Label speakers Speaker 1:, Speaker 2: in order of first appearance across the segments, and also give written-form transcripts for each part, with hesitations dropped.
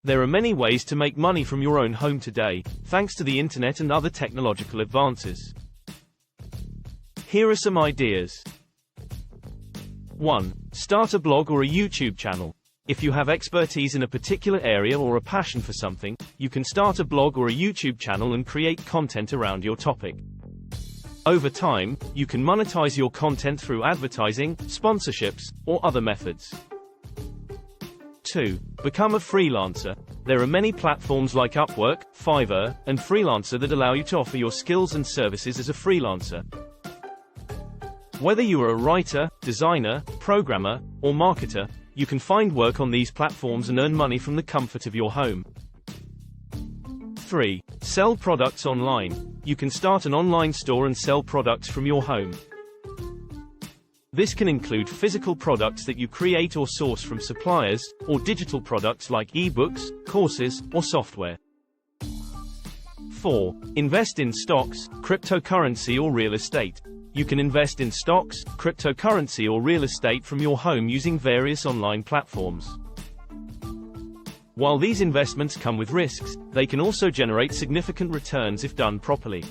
Speaker 1: There are many ways to make money from your own home today, thanks to the internet and other technological advances. Here are some ideas. 1. Start a blog or a YouTube channel. If you have expertise in a particular area or a passion for something, you can start a blog or a YouTube channel and create content around your topic. Over time, you can monetize your content through advertising, sponsorships, or other methods. 2. Become a freelancer. There are many platforms like Upwork, Fiverr, and Freelancer that allow you to offer your skills and services as a freelancer. Whether you are a writer, designer, programmer, or marketer, you can find work on these platforms and earn money from the comfort of your home. 3. Sell products online. You can start an online store and sell products from your home. This can include physical products that you create or source from suppliers, or digital products like ebooks, courses, or software. 4. Invest in stocks, cryptocurrency or real estate. You can invest in stocks, cryptocurrency or real estate from your home using various online platforms. While these investments come with risks, they can also generate significant returns if done properly.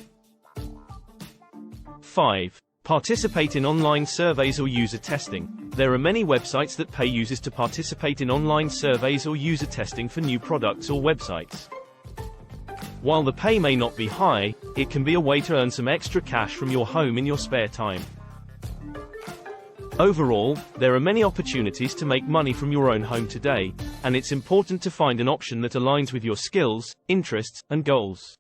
Speaker 1: 5. Participate in online surveys or user testing. There are many websites that pay users to participate in online surveys or user testing for new products or websites. While the pay may not be high, it can be a way to earn some extra cash from your home in your spare time. Overall, there are many opportunities to make money from your own home today, and it's important to find an option that aligns with your skills, interests, and goals.